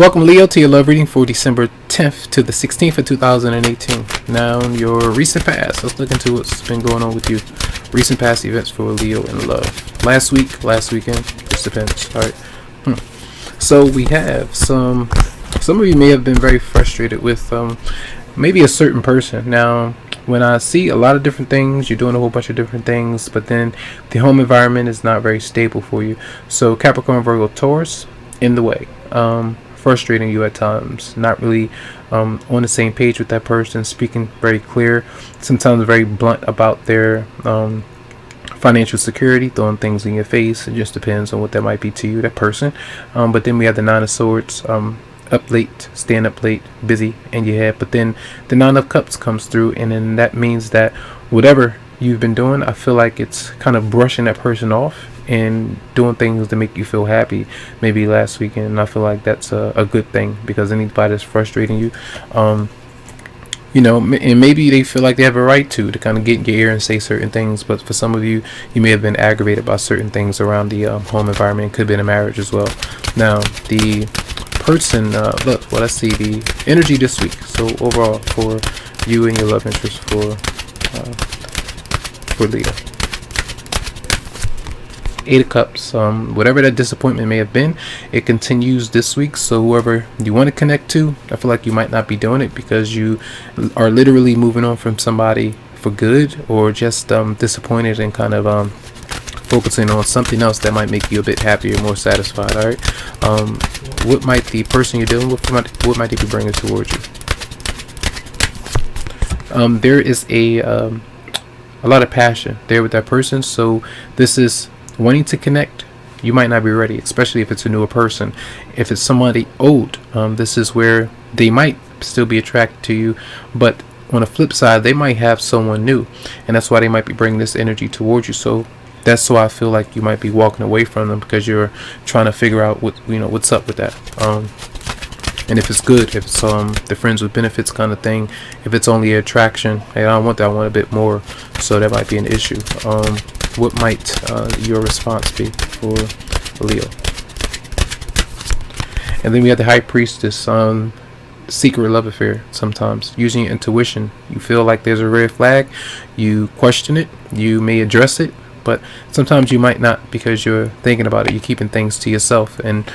Welcome, Leo, to your love reading for December 10th to the 16th of 2018. Now, your recent past. Let's look into what's been going on with you. Recent past events for Leo in love. Last week, last weekend, just depends. All right. So we have some of you may have been very frustrated with maybe a certain person. Now, when I see a lot of different things, you're doing a whole bunch of different things, but then the home environment is not very stable for you. So Capricorn, Virgo, Taurus, in the way. Frustrating you at times, not really on the same page with that person, speaking very clear, sometimes very blunt about their financial security, throwing things in your face. It just depends on what that might be to you, that person. But then we have the Nine of Swords, up late, staying up late, busy in your head. But then the Nine of Cups comes through, and then that means that whatever you've been doing, I feel like it's kind of brushing that person off and doing things to make you feel happy. Maybe last weekend, and I feel like that's a good thing, because anybody that's frustrating you, and maybe they feel like they have a right to kind of get in your ear and say certain things. But for some of you, you may have been aggravated by certain things around the home environment. It could be in a marriage as well. Now, the person, let's see the energy this week. So overall, for you and your love interest for Leo. Eight of Cups, whatever that disappointment may have been, it continues this week. So whoever you want to connect to, I feel like you might not be doing it because you are literally moving on from somebody for good, or just disappointed and kind of focusing on something else that might make you a bit happier, more satisfied. All right, what might the person you're dealing with, what might they be bringing towards you? There is a lot of passion there with that person. So this is wanting to connect. You might not be ready, especially if it's a newer person. If it's somebody old, this is where they might still be attracted to you, but on the flip side, they might have someone new, and that's why they might be bringing this energy towards you. So that's why I feel like you might be walking away from them, because you're trying to figure out what's up with that. And if it's good, if it's the friends with benefits kind of thing, if it's only attraction, hey, I don't want that, I want a bit more. So that might be an issue. What might your response be for Leo? And then we have the High Priestess, secret love affair. Sometimes using your intuition, you feel like there's a red flag, you question it, you may address it, but sometimes you might not, because you're thinking about it, you're keeping things to yourself. And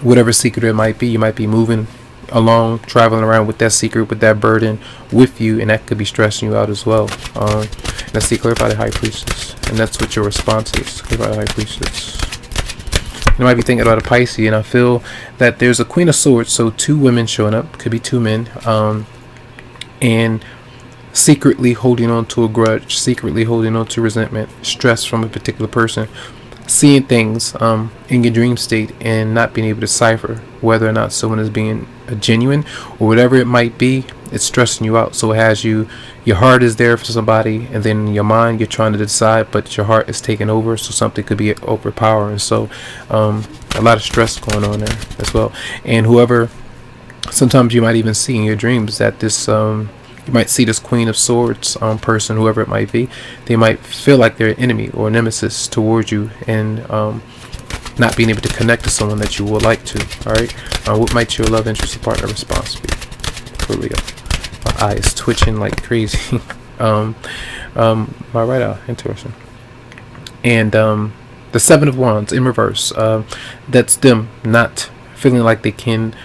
whatever secret it might be, you might be moving along, traveling around with that secret, with that burden with you, and that could be stressing you out as well. Let's see, clarify the High Priestess, and that's what your response is. Clarify the High Priestess. You might be thinking about a Pisces, and I feel that there's a Queen of Swords, so two women showing up, could be two men, and secretly holding on to a grudge, secretly holding on to resentment, stress from a particular person, seeing things in your dream state and not being able to decipher whether or not someone is being genuine or whatever it might be. It's stressing you out. So it has you, your heart is there for somebody, and then your mind, you're trying to decide, but your heart is taking over, so something could be overpowering. So a lot of stress going on there as well. And whoever, sometimes you might even see in your dreams that this you might see this Queen of Swords person, whoever it might be, they might feel like they're an enemy or a nemesis towards you, and not being able to connect to someone that you would like to. All right, what might your love interest or partner response be for Leo? My eye is twitching like crazy. My right eye, interesting. And the Seven of Wands in reverse. That's them not feeling like they can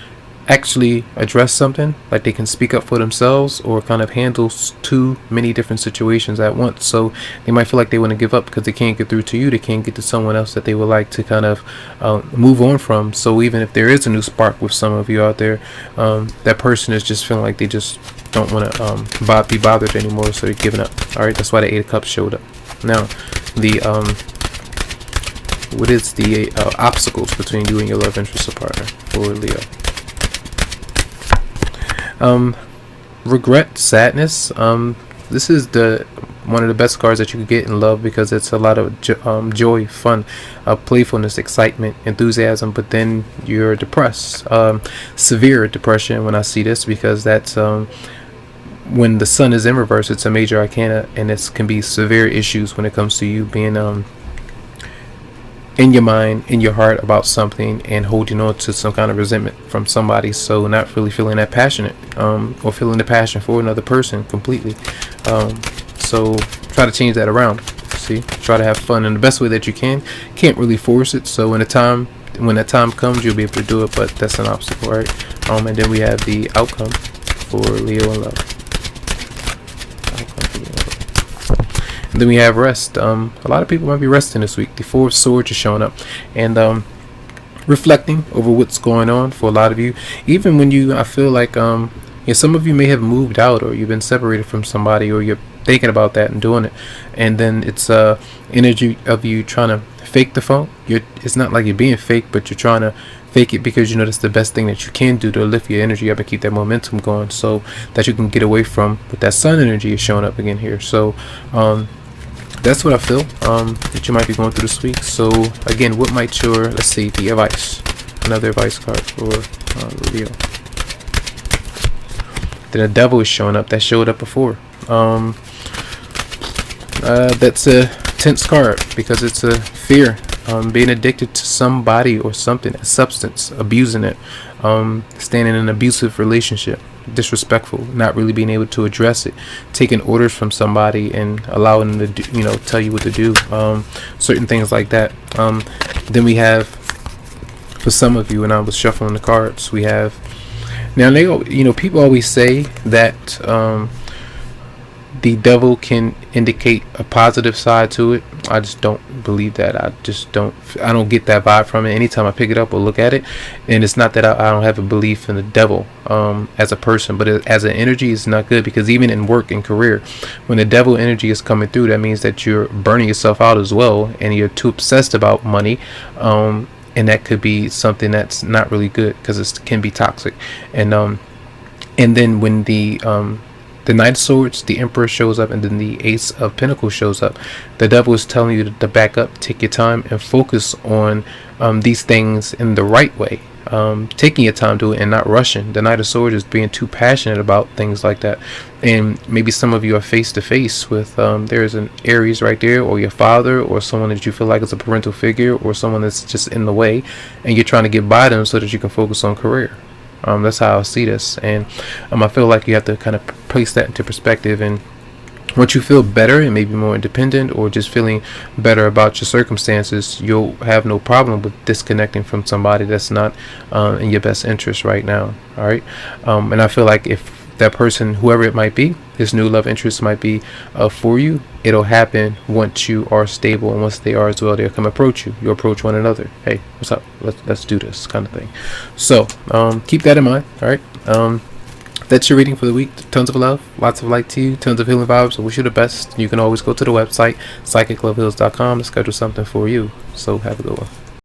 actually address something, like they can speak up for themselves, or kind of handle too many different situations at once. So they might feel like they want to give up because they can't get through to you, they can't get to someone else that they would like to kind of move on from. So even if there is a new spark with some of you out there, that person is just feeling like they just don't want to be bothered anymore, so they're giving up. All right, that's why the Eight of Cups showed up. Now, the what is the obstacles between you and your love interest or partner for Leo? Regret, sadness. This is one of the best cards that you could get in love, because it's a lot of joy, fun, playfulness, excitement, enthusiasm. But then you're depressed, severe depression when I see this, because that's when the sun is in reverse. It's a major arcana, and it can be severe issues when it comes to you being in your mind, in your heart about something, and holding on to some kind of resentment from somebody. So not really feeling that passionate, or feeling the passion for another person completely. So try to change that around. See, try to have fun in the best way that you can. Can't really force it. So when that time comes, you'll be able to do it. But that's an obstacle, right? And then we have the outcome for Leo in love. And then we have rest. A lot of people might be resting this week. The Four of Swords is showing up, and reflecting over what's going on for a lot of you. Even when I feel like some of you may have moved out, or you've been separated from somebody, or you're thinking about that and doing it, and then it's energy of you trying to fake the phone. It's not like you're being fake, but you're trying to fake it because that's the best thing that you can do to lift your energy up and keep that momentum going, so that you can get away from what that sun energy is showing up again here. So that's what I feel that you might be going through this week. So again, what might let's see, the advice, another advice card for Leo. Then the Devil is showing up. That showed up before. That's a tense card because it's a fear, being addicted to somebody or something, a substance, abusing it, staying in an abusive relationship, disrespectful, not really being able to address it, taking orders from somebody and allowing them to tell you what to do, certain things like that. Then we have, for some of you, when I was shuffling the cards, we have, now people always say that the Devil can indicate a positive side to it. I just don't believe that. I don't get that vibe from it anytime I pick it up or look at it. And it's not that I don't have a belief in the Devil as a person, but as an energy, it's not good, because even in work and career, when the Devil energy is coming through, that means that you're burning yourself out as well, and you're too obsessed about money, and that could be something that's not really good, because it can be toxic. And then when the Knight of Swords, the Emperor shows up, and then the Ace of Pentacles shows up, the Devil is telling you to back up, take your time, and focus on these things in the right way. Taking your time to it and not rushing. The Knight of Swords is being too passionate about things like that. And maybe some of you are face to face with there's an Aries right there, or your father, or someone that you feel like is a parental figure, or someone that's just in the way, and you're trying to get by them so that you can focus on career. That's how I see this, and I feel like you have to kind of place that into perspective. And once you feel better and maybe more independent, or just feeling better about your circumstances, you'll have no problem with disconnecting from somebody that's not in your best interest right now. All right, and I feel like if that person, whoever it might be, his new love interest might be for you, it'll happen once you are stable, and once they are as well, they'll come approach you. You approach one another. Hey, what's up? Let's do this kind of thing. So keep that in mind. All right. That's your reading for the week. Tons of love, lots of light to you, tons of healing vibes. I wish you the best. You can always go to the website, psychicloveheals.com, to schedule something for you. So have a good one.